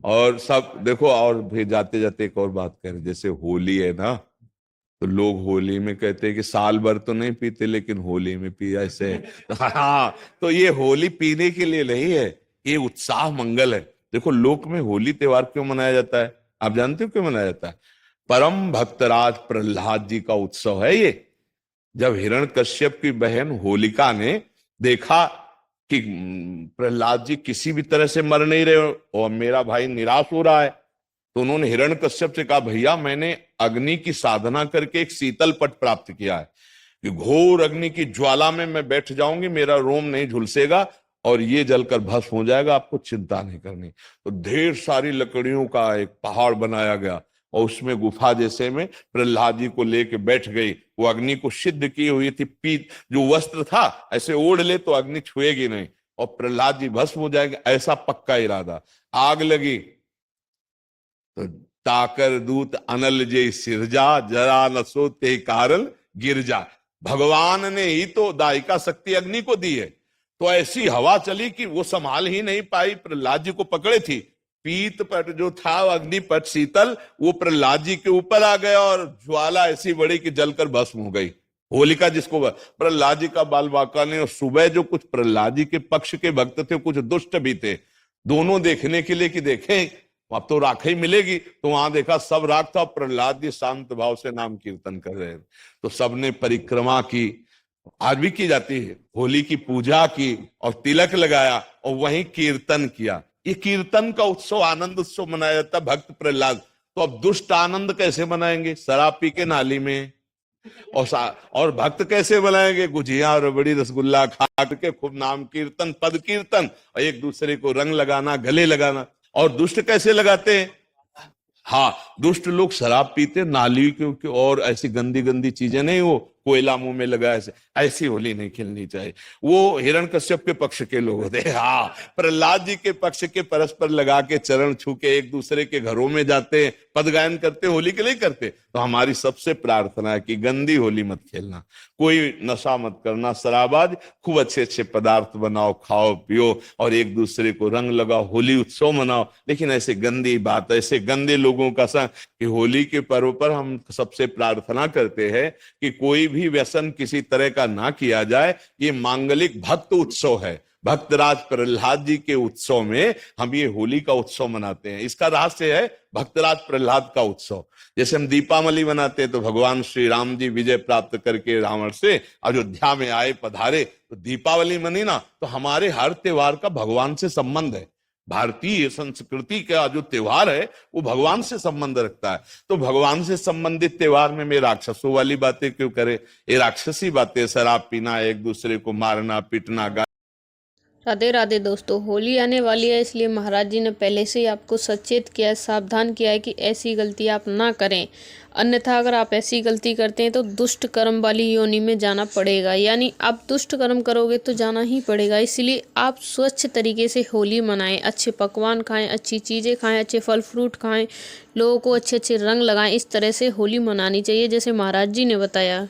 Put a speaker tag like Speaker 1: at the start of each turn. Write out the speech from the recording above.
Speaker 1: और सब देखो, और भी जाते जाते एक और बात करें, जैसे होली है ना, तो लोग होली में कहते हैं कि साल भर तो नहीं पीते लेकिन होली में पिया ऐसे है। हाँ, तो ये होली पीने के लिए नहीं है, ये उत्साह मंगल है। देखो, लोक में होली त्योहार क्यों मनाया जाता है? आप जानते हो क्यों मनाया जाता है? परम भक्तराज प्रहलाद जी का उत्सव है ये। जब हिरण्यकश्यप की बहन होलिका ने देखा कि प्रहलाद जी किसी भी तरह से मर नहीं रहे और मेरा भाई निराश हो रहा है, तो उन्होंने हिरण्यकश्यप से कहा, भैया मैंने अग्नि की साधना करके एक शीतल पट प्राप्त किया है कि घोर अग्नि की ज्वाला में मैं बैठ जाऊंगी, मेरा रोम नहीं झुलसेगा और ये जलकर भस्म हो जाएगा, आपको चिंता नहीं करनी। तो ढेर सारी लकड़ियों का एक पहाड़ बनाया गया और उसमें गुफा जैसे में प्रहलाद जी को लेके बैठ गई। वो अग्नि को सिद्ध की हुई थी, पीत जो वस्त्र था ऐसे ओढ़ ले तो अग्नि छुएगी नहीं और प्रहलाद जी भस्म हो जाएंगे, ऐसा पक्का इरादा। आग लगी तो ताकर दूत अनल जे सिरजा, जरा न सोते कारण गिरजा। भगवान ने ही तो दायिका शक्ति अग्नि को दी है, तो ऐसी हवा चली कि वो संभाल ही नहीं पाई, प्रहलाद जी को पकड़े थी। पीत पट जो था अग्निपट शीतल, वो प्रहलाद जी के ऊपर आ गया और ज्वाला ऐसी बड़ी कि जलकर भस्म हो गई। होलिका जिसको प्रहलाद जी का बाल बांका ने, और सुबह जो कुछ प्रहलाद जी के पक्ष के भक्त थे कुछ दुष्ट भी थे, दोनों देखने के लिए कि देखें अब तो राख ही मिलेगी, तो वहां देखा सब राख था, प्रहलाद जी शांत भाव से नाम कीर्तन कर रहे हैं। तो सबने परिक्रमा की, आज भी की जाती है, होली की पूजा की और तिलक लगाया और वहीं कीर्तन किया। ये कीर्तन का उत्सव, आनंद उत्सव मनाया जाता है भक्त प्रहलाद। तो अब दुष्ट आनंद कैसे मनाएंगे? शराब पी के नाली में। और भक्त कैसे बनाएंगे? गुजिया रबड़ी रसगुल्ला खा के खूब नाम कीर्तन पद कीर्तन और एक दूसरे को रंग लगाना, गले लगाना। और दुष्ट कैसे लगाते हैं? हाँ, दुष्ट लोग शराब पीते नाली के और ऐसी गंदी गंदी चीजें नहीं, वो कोयला मुंह में लगा, ऐसे ऐसी होली नहीं खेलनी चाहिए। वो हिरण्यकश्यप के पक्ष के लोग होते हैं। हाँ, प्रहलाद जी के पक्ष के परस्पर लगा के चरण छू के एक दूसरे के घरों में जाते हैं, पद गायन करते, होली के लिए करते। तो हमारी सबसे प्रार्थना है कि गंदी होली मत खेलना, कोई नशा मत करना, शराबाज, खूब अच्छे अच्छे पदार्थ बनाओ, खाओ पियो और एक दूसरे को रंग लगाओ, होली उत्सव मनाओ। लेकिन ऐसे गंदी बात, ऐसे गंदे लोगों का संग, कि होली के पर्व पर हम सबसे प्रार्थना करते हैं कि कोई भी व्यसन किसी तरह का ना किया जाए। ये मांगलिक भक्त उत्सव है, भक्तराज प्रहलाद जी के उत्सव में हम ये होली का उत्सव मनाते हैं। इसका रहस्य है भक्तराज प्रहलाद का उत्सव। जैसे हम दीपावली मनाते हैं तो भगवान श्री राम जी विजय प्राप्त करके रावण से अयोध्या में आए, पधारे, तो दीपावली मनी ना। तो हमारे हर त्योहार का भगवान से संबंध है। भारतीय संस्कृति का जो त्योहार है वो भगवान से संबंध रखता है। तो भगवान से संबंधित त्योहार में मैं राक्षसों वाली बातें क्यों करे? ये राक्षसी बातें, शराब पीना, एक दूसरे को मारना पीटना।
Speaker 2: राधे राधे दोस्तों, होली आने वाली है, इसलिए महाराज जी ने पहले से ही आपको सचेत किया है, सावधान किया है कि ऐसी गलती आप ना करें। अन्यथा अगर आप ऐसी गलती करते हैं तो दुष्ट कर्म वाली योनि में जाना पड़ेगा। यानी आप दुष्ट कर्म करोगे तो जाना ही पड़ेगा। इसलिए आप स्वच्छ तरीके से होली मनाएं, अच्छे पकवान खाएं, अच्छी चीज़ें खाएं, अच्छे फल फ्रूट खाएं, लोगों को अच्छे अच्छे रंग लगाएं। इस तरह से होली मनानी चाहिए जैसे महाराज जी ने बताया।